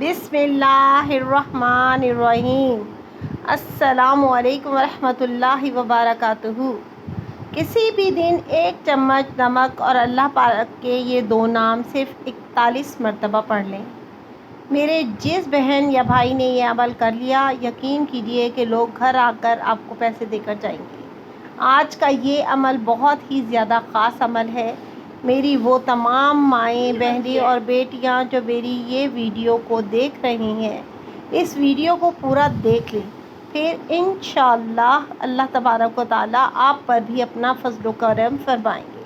बिस्मिल्लाहिर्रहमानिर्रहीम। अस्सलामु अलैकुम वरहमतुल्लाहि वबरकातुहू। किसी भी दिन एक चम्मच नमक और अल्लाह पाक के ये दो नाम सिर्फ 41 मरतबा पढ़ लें। मेरे जिस बहन या भाई ने ये अमल कर लिया, यकीन कीजिए कि लोग घर आकर आपको पैसे देकर जाएंगे। आज का ये अमल बहुत ही ज़्यादा ख़ास अमल है। मेरी वो तमाम माएँ, बहनें और बेटियां जो मेरी ये वीडियो को देख रही हैं, इस वीडियो को पूरा देख लें, फिर इंशाअल्लाह अल्लाह तबारक व तआला आप पर भी अपना फज़्ल व करम फरमाएंगे।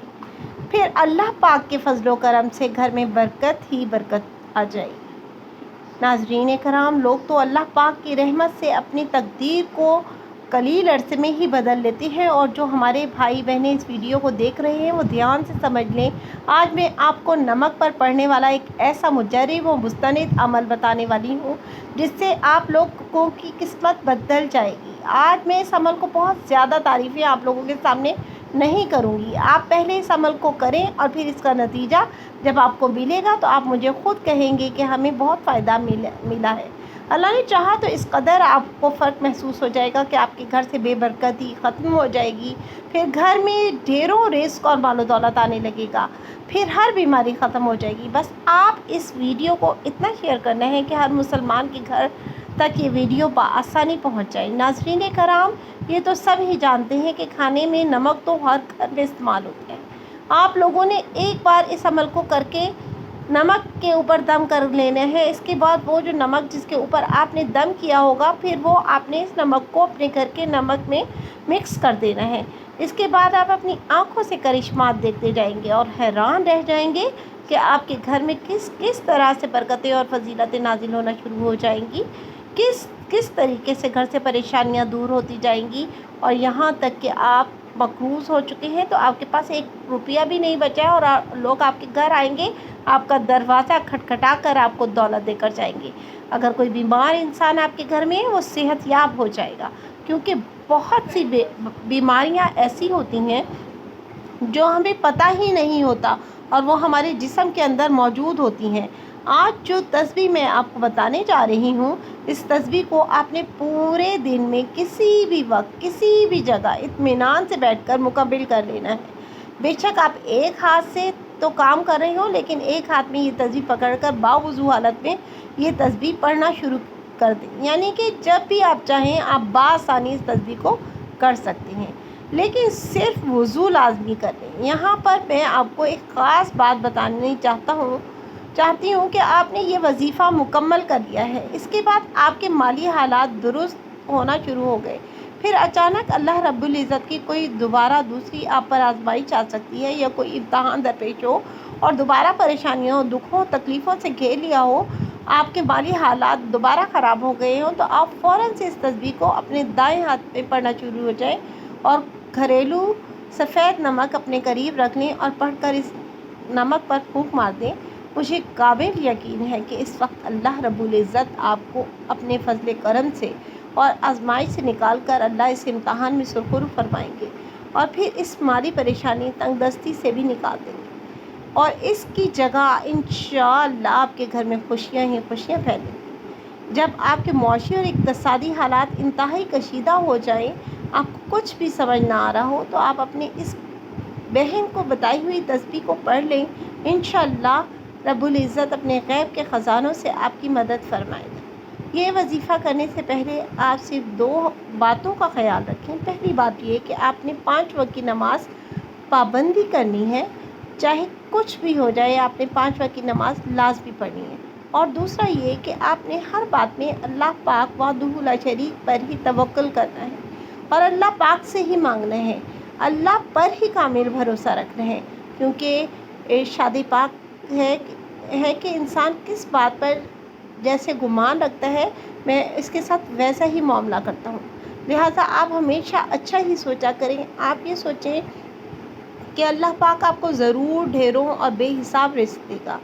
फिर अल्लाह पाक के फज़्ल व करम से घर में बरकत ही बरकत आ जाएगी। नाज़रीन कराम, लोग तो अल्लाह पाक की रहमत से अपनी तकदीर को कलील अरसे में ही बदल लेते हैं। और जो हमारे भाई बहनें इस वीडियो को देख रहे हैं, वो ध्यान से समझ लें। आज मैं आपको नमक पर पड़ने वाला एक ऐसा मुजर्रब व मुस्तनिद अमल बताने वाली हूँ जिससे आप लोगों की किस्मत बदल जाएगी। आज मैं इस अमल को बहुत ज़्यादा तारीफ़ें आप लोगों के सामने नहीं करूँगी। आप पहले इस अमल को करें और फिर इसका नतीजा जब आपको मिलेगा तो आप मुझे ख़ुद कहेंगे कि हमें बहुत फ़ायदा मिला है। अल्लाह ने चाहा तो इस कदर आपको फ़र्क महसूस हो जाएगा कि आपके घर से बेबरकती ख़त्म हो जाएगी। फिर घर में ढेरों रिज़्क़ और मालो दौलत आने लगेगा। फिर हर बीमारी ख़त्म हो जाएगी। बस आप इस वीडियो को इतना शेयर करना है कि हर मुसलमान के घर तक ये वीडियो बआसानी पहुँच जाए। नाज़रीन कराम, ये तो सब ही जानते हैं कि खाने में नमक तो हर घर में इस्तेमाल होता है। आप लोगों ने एक बार इस अमल को करके नमक के ऊपर दम कर लेना है। इसके बाद वो जो नमक जिसके ऊपर आपने दम किया होगा, फिर वो आपने इस नमक को अपने घर के नमक में मिक्स कर देना है। इसके बाद आप अपनी आंखों से करिश्मात देखते जाएंगे और हैरान रह जाएंगे कि आपके घर में किस किस तरह से बरकतें और फजीलतें नाजिल होना शुरू हो जाएंगी। किस किस तरीके से घर से परेशानियां दूर होती जाएंगी। और यहाँ तक कि आप मकरूज़ हो चुके हैं तो आपके पास एक रुपया भी नहीं बचा है और लोग आपके घर आएंगे, आपका दरवाज़ा खटखटा कर आपको दौलत देकर जाएंगे। अगर कोई बीमार इंसान आपके घर में है, वो सेहतयाब हो जाएगा। क्योंकि बहुत सी बीमारियां ऐसी होती हैं जो हमें पता ही नहीं होता और वो हमारे जिस्म के अंदर मौजूद होती हैं। आज जो तस्बीह मैं आपको बताने जा रही हूँ, इस तस्बीह को आपने पूरे दिन में किसी भी वक्त किसी भी जगह इत्मीनान से बैठकर मुकम्मल कर लेना है। बेशक आप एक हाथ से तो काम कर रहे हो, लेकिन एक हाथ में ये तस्बीह पकड़कर बावुज़ू हालत में ये तस्बीह पढ़ना शुरू कर दें। यानी कि जब भी आप चाहें आप बासानी इस तस्बीह को कर सकते हैं, लेकिन सिर्फ वुज़ू लाजमी कर लें। यहाँ पर मैं आपको एक ख़ास बात बतानी चाहती हूँ कि आपने ये वजीफ़ा मुकम्मल कर लिया है। इसके बाद आपके माली हालात दुरुस्त होना शुरू हो गए। फिर अचानक अल्लाह रब्बुल इज़्ज़त की कोई दोबारा दूसरी आप पर आजमाइश आ सकती है, या कोई इम्तहान दरपेश हो और दोबारा परेशानियों, दुखों, तकलीफ़ों से घेर लिया हो, आपके माली हालात दोबारा ख़राब हो गए हों, तो आप फ़ौरन से इस तस्बीह को अपने दाएं हाथ में पढ़ना शुरू हो जाएं और घरेलू सफ़ेद नमक अपने करीब रख लें और पढ़कर इस नमक पर फूंक मार दें। मुझे काबिल यकीन है कि इस वक्त अल्लाह रब्बुल इज़्ज़त आपको अपने फज़ल करम से और आजमाइश से निकाल कर अल्लाह इस इम्तहान में सुरखुरू फरमाएंगे और फिर इस माली परेशानी, तंगदस्ती से भी निकाल देंगे। और इसकी जगह इंशाअल्लाह आपके घर में खुशियाँ ही खुशियाँ फैलेंगी। जब आपके मुआशी और इक़्तिसादी हालात इंतहाई कशीदा हो जाएं, आपको कुछ भी समझ ना आ रहा हो, तो आप अपने इस बहन को बताई हुई तस्बीह को पढ़ लें। इंशाअल्लाह रब्बुल इज़्ज़त अपने गैब के ख़जानों से आपकी मदद फरमाएगा। ये वजीफ़ा करने से पहले आप सिर्फ 2 बातों का ख्याल रखें। पहली बात ये कि आपने 5 वक्त की नमाज पाबंदी करनी है। चाहे कुछ भी हो जाए, आपने 5 वक्त की नमाज लाज़मी पढ़नी है। और दूसरा ये कि आपने हर बात में अल्लाह पाक वहदहू ला शरीक पर ही तवक्कुल करना है और अल्लाह पाक से ही मांगना है। अल्लाह पर ही कामिल भरोसा रखना है, क्योंकि इरशाद पाक है कि इंसान किस बात पर जैसे गुमान रखता है, मैं इसके साथ वैसा ही मामला करता हूँ। लिहाजा आप हमेशा अच्छा ही सोचा करें। आप ये सोचें कि अल्लाह पाक आपको ज़रूर ढेरों और बेहिसाब रिज़्क़ देगा,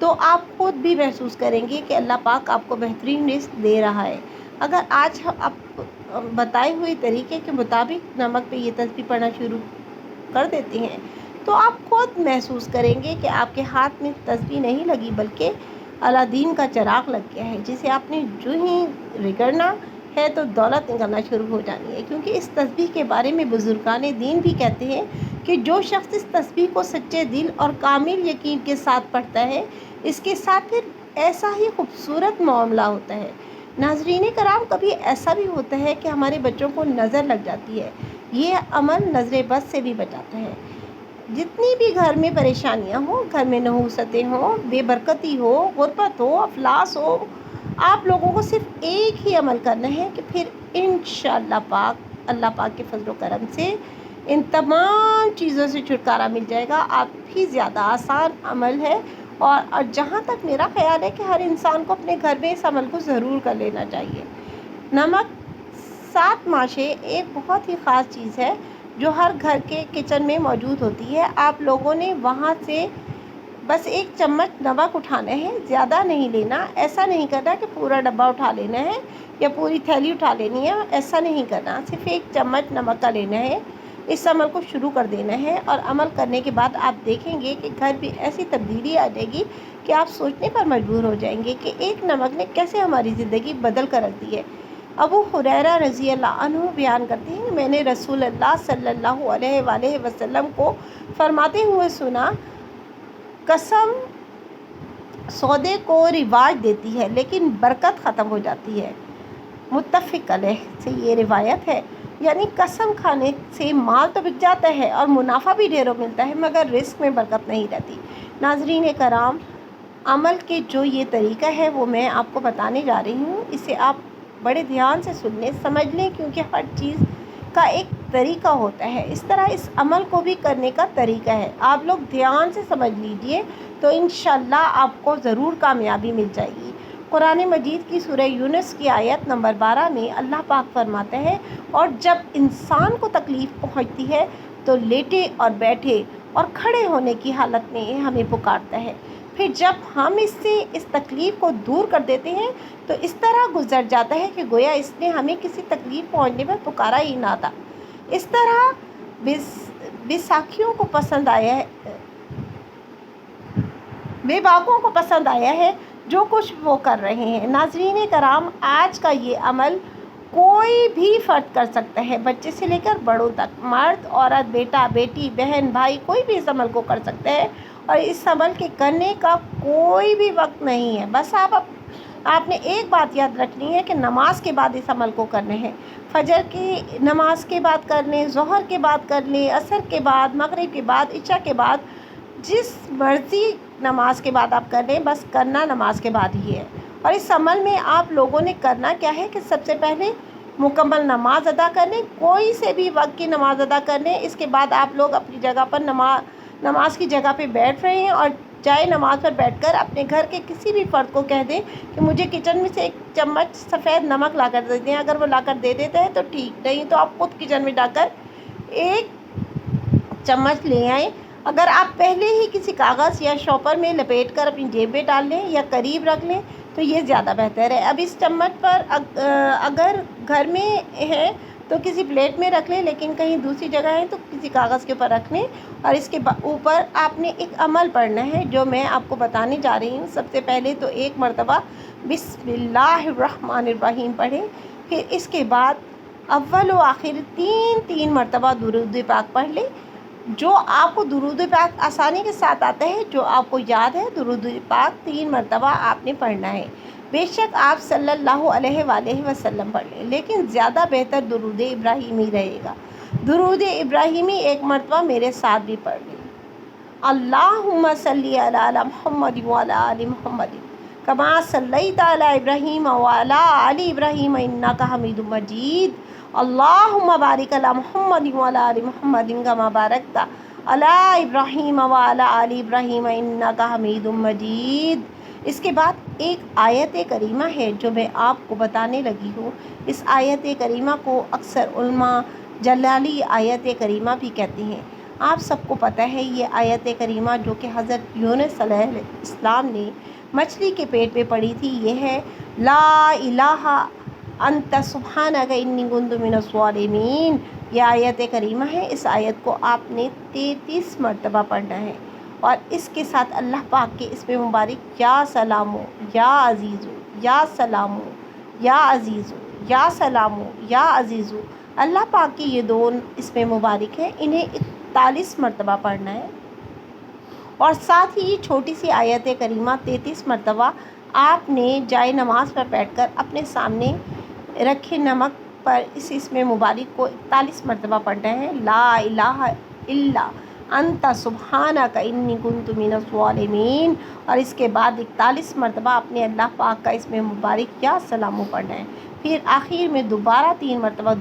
तो आप खुद भी महसूस करेंगे कि अल्लाह पाक आपको बेहतरीन रिज़्क़ दे रहा है। अगर आज आप बताए हुए तरीके के मुताबिक नमक पे ये तस्बीह पढ़ना शुरू कर देते हैं, तो आप खुद महसूस करेंगे कि आपके हाथ में तस्बीह नहीं लगी, बल्कि अलादीन का चिराग लग गया है, जिसे आपने जो ही रगड़ना है तो दौलत निकलना शुरू हो जानी है। क्योंकि इस तस्बीह के बारे में बुजुर्गान दीन भी कहते हैं कि जो शख्स इस तस्बीह को सच्चे दिल और कामिल यकीन के साथ पढ़ता है, इसके साथ फिर ऐसा ही खूबसूरत मामला होता है। नाज़रीन कराम, कभी ऐसा भी होता है कि हमारे बच्चों को नज़र लग जाती है। ये अमल नज़र बद से भी बचाता है। जितनी भी घर में परेशानियां हो, घर में नहूसतें हो, बेबरकती हो, गुरबत हो, अफलास हो, आप लोगों को सिर्फ एक ही अमल करना है कि फिर इंशाअल्लाह पाक, अल्लाह पाक के फजल करम से इन तमाम चीज़ों से छुटकारा मिल जाएगा। आप ही ज़्यादा आसान अमल है। और जहाँ तक मेरा ख़्याल है कि हर इंसान को अपने घर में इस अमल को ज़रूर कर लेना चाहिए। नमक 7 माशे एक बहुत ही ख़ास चीज़ है जो हर घर के किचन में मौजूद होती है। आप लोगों ने वहाँ से बस 1 चम्मच नमक उठाना है, ज़्यादा नहीं लेना। ऐसा नहीं करना कि पूरा डब्बा उठा लेना है या पूरी थैली उठा लेनी है, ऐसा नहीं करना। सिर्फ 1 चम्मच नमक का लेना है। इस अमल को शुरू कर देना है और अमल करने के बाद आप देखेंगे कि घर भी ऐसी तब्दीली आ जाएगी कि आप सोचने पर मजबूर हो जाएंगे कि एक नमक ने कैसे हमारी ज़िंदगी बदल कर रख दी है। अबू हुरैरा रज़ी अल्लाह अन्हु बयान करते हैं, मैंने रसूल अल्लाह सल्लल्लाहु अलैहि वसल्लम को फरमाते हुए सुना, कसम सौदे को रिवाज देती है लेकिन बरकत ख़त्म हो जाती है। मुत्तफ़िक़ अलैह से ये रिवायत है। यानी कसम खाने से माल तो बिक जाता है और मुनाफा भी ढेरों मिलता है, मगर रिस्क में बरकत नहीं रहती। नाज़रीन कराम, अमल के जो ये तरीका है वो मैं आपको बताने जा रही हूँ। इसे आप बड़े ध्यान से सुन लें, समझ लें, क्योंकि हर चीज़ का एक तरीका होता है। इस तरह इस अमल को भी करने का तरीका है। आप लोग ध्यान से समझ लीजिए तो इंशाअल्लाह आपको ज़रूर कामयाबी मिल जाएगी। कुरान मजीद की सूरह यूनुस की आयत नंबर 12 में अल्लाह पाक फरमाता है, और जब इंसान को तकलीफ़ पहुंचती है तो लेटे और बैठे और खड़े होने की हालत में हमें पुकारता है। फिर जब हम इससे इस तकलीफ़ को दूर कर देते हैं तो इस तरह गुजर जाता है कि गोया इसने हमें किसी तकलीफ़ पहुंचने पर पुकारा ही ना था। इस तरह बेसाखियों को पसंद आया है, बेबाकों को पसंद आया है जो कुछ वो कर रहे हैं। नाज़रीन कराम, आज का ये अमल कोई भी फ़र्द कर सकता है, बच्चे से लेकर बड़ों तक, मर्द, औरत, बेटा, बेटी, बहन, भाई, कोई भी इस अमल को कर सकता है। और इस अमल के करने का कोई भी वक्त नहीं है। बस आपने एक बात याद रखनी है कि नमाज के बाद इस अमल को करने हैं। फजर की नमाज के बाद कर लें, ज़ोहर के बाद कर लें, असर के बाद, मगरिब के बाद, इशा के बाद, जिस मर्ज़ी नमाज के बाद आप कर लें, बस करना नमाज के बाद ही है। और इस अमल में आप लोगों ने करना क्या है कि सबसे पहले मुकम्मल नमाज अदा कर लें, कोई से भी वक्त की नमाज अदा कर लें। इसके बाद आप लोग अपनी जगह पर नमाज की जगह पे बैठ रहे हैं और चाहे नमाज पर बैठकर अपने घर के किसी भी फ़र्द को कह दें कि मुझे किचन में से 1 चम्मच सफ़ेद नमक ला कर दे दें। अगर वो ला कर दे देते हैं तो ठीक, नहीं तो आप खुद किचन में जाकर 1 चम्मच ले आएँ। अगर आप पहले ही किसी कागज़ या शॉपर में लपेट कर अपनी जेब में डाल लें या करीब रख लें तो ये ज़्यादा बेहतर है। अब इस चम्मच पर अगर घर में है तो किसी प्लेट में रख लें, लेकिन कहीं दूसरी जगह है तो किसी कागज़ के ऊपर रख लें। और इसके ऊपर आपने एक अमल पढ़ना है जो मैं आपको बताने जा रही हूँ। सबसे पहले तो 1 मरतबा बिस्मिल्लाहिर्रहमानिर्रहीम पढ़ें। फिर इसके बाद अव्वल व आखिर 3 मरतबा दुरूद पाक पढ़ लें। जो आपको दुरूद पाक आसानी के साथ आता है, जो आपको याद है, दुरूद पाक 3 मरतबा आपने पढ़ना है। बेशक आप सल्लल्लाहु अलैहि वसल्लम पढ़ लें, लेकिन ज़्यादा बेहतर दुरूद इब्राहीमी रहेगा। दुरूद इब्राहीमी 1 मरतबा मेरे साथ भी पढ़ लें। अल्लाहुम्मा सल्ली अला मुहम्मद व अला आलि मुहम्मद कमा सल्लैता अला इब्राहीम व अला आलि इब्राहीम इन्नका हमीदुम मजीद। अल्लाहुम्मा बारिक अला मुहम्मद व अला आलि मुहम्मद कमा बारकता अला इब्राहीम व अला आलि इब्राहीम इन्नका हमीदुम मजीद। इसके बाद एक आयत करीमा है जो मैं आपको बताने लगी हूँ। इस आयत करीमा को अक्सर उलमा जलाली आयत करीमा भी कहते हैं। आप सबको पता है ये आयत करीमा जो कि हज़रत यूनुस अलैहिस्सलाम ने मछली के पेट में पड़ी थी, ये है ला इलाहा अंत सुब्हानका इन्नी कुन्तु मिनज़ ज़ालिमीन। यह आयत करीमा है। इस आयत को आपने 33 मरतबा पढ़ना है اور اس کے ساتھ اللہ پاک کے اسم مبارک یا سلامو، یا عزیزو، یا سلامو، یا عزیزو، یا سلامو، یا عزیزو، اللہ پاک کے یہ دو اسم مبارک ہیں، انہیں 41 مرتبہ پڑھنا ہے۔ اور ساتھ ہی چھوٹی سی آیت کریمہ 33 مرتبہ آپ نے جائے نماز پر بیٹھ کر اپنے سامنے رکھے نمک پر اس اسم مبارک کو 41 مرتبہ پڑھنا ہے، لا الہ الا انت سبحانک انی کنت من الظالمین، اور اس کے بعد 41 مرتبہ اپنے اللہ پاک کا اسم مبارک یا سلامو پڑھنا ہے۔ پھر آخر میں دوبارہ 3 مرتبہ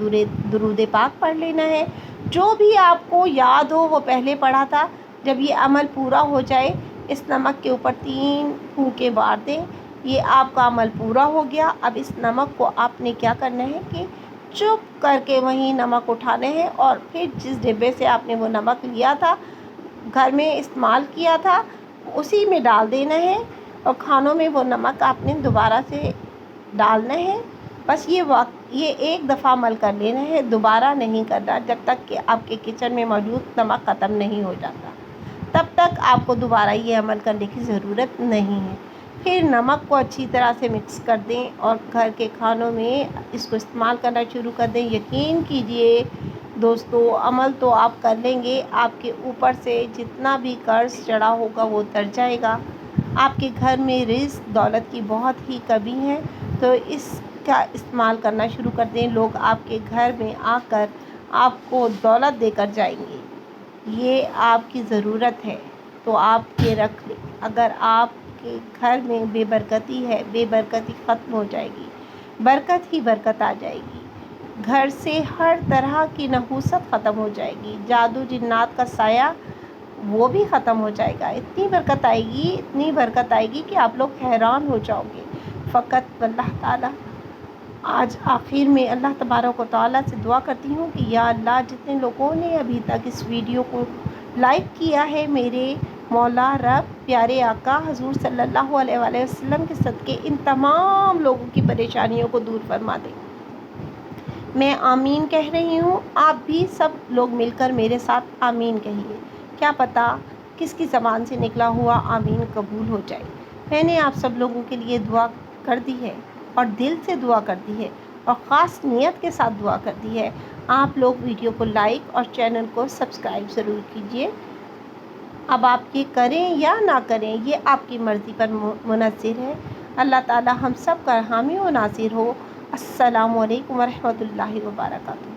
درود پاک پڑھ لینا ہے۔ جو بھی آپ کو یاد ہو وہ پہلے پڑھا تھا، جب یہ عمل پورا ہو جائے اس نمک کے اوپر 3 پھونکے مار دیں، یہ آپ کا عمل پورا ہو گیا۔ اب اس نمک کو آپ نے کیا کرنا ہے کہ چپ کر کے وہیں نمک اٹھانے ہیں، اور پھر جس ڈبے سے آپ نے وہ نمک لیا تھا، گھر میں استعمال کیا تھا، اسی میں ڈال دینا ہے، اور کھانوں میں وہ نمک آپ نے دوبارہ سے ڈالنا ہے۔ بس یہ ایک دفعہ عمل کر لینا ہے، دوبارہ نہیں کرنا جب تک کہ آپ کے کچن میں موجود نمک ختم نہیں ہو جاتا، تب تک آپ کو دوبارہ یہ عمل کرنے کی ضرورت نہیں ہے۔ پھر نمک کو اچھی طرح سے مکس کر دیں اور گھر کے کھانوں میں اس کو استعمال کرنا شروع کر دیں۔ یقین کیجئے دوستو، عمل تو آپ کر لیں گے، آپ کے اوپر سے جتنا بھی قرض چڑھا ہوگا وہ اتر جائے گا۔ آپ کے گھر میں رزق دولت کی بہت ہی کمی ہے، تو اس کا استعمال کرنا شروع کر دیں۔ لوگ آپ کے گھر میں آ کر آپ کو دولت دے کر جائیں گے، یہ آپ کی ضرورت ہے تو آپ یہ رکھ لیں۔ اگر آپ کے گھر میں بے برکتی ہے، بے برکتی ختم ہو جائے گی، برکت ہی برکت آ جائے گی۔ گھر سے ہر طرح کی نحوست ختم ہو جائے گی، جادو جنات کا سایہ وہ بھی ختم ہو جائے گا۔ اتنی برکت آئے گی، اتنی برکت آئے گی کہ آپ لوگ حیران ہو جاؤ گے۔ فقط اللہ تعالیٰ، آج آخر میں اللہ تبارک و تعالیٰ سے دعا کرتی ہوں کہ یا اللہ، جتنے لوگوں نے ابھی تک اس ویڈیو کو لائک کیا ہے، میرے مولا رب پیارے آقا حضور صلی اللہ علیہ وآلہ وسلم کے صدقے ان تمام لوگوں کی پریشانیوں کو دور فرما دے۔ میں آمین کہہ رہی ہوں، آپ بھی سب لوگ مل کر میرے ساتھ آمین کہیے۔ کیا پتہ کس کی زبان سے نکلا ہوا آمین قبول ہو جائے۔ میں نے آپ سب لوگوں کے لیے دعا کر دی ہے، اور دل سے دعا کر دی ہے، اور خاص نیت کے ساتھ دعا کر دی ہے۔ آپ لوگ ویڈیو کو لائک اور چینل کو سبسکرائب ضرور کیجیے۔ اب آپ یہ کریں یا نہ کریں، یہ آپ کی مرضی پر منحصر ہے۔ اللہ تعالی ہم سب کا حامی و ناصر ہو۔ السلام علیکم ورحمۃ اللہ وبرکاتہ۔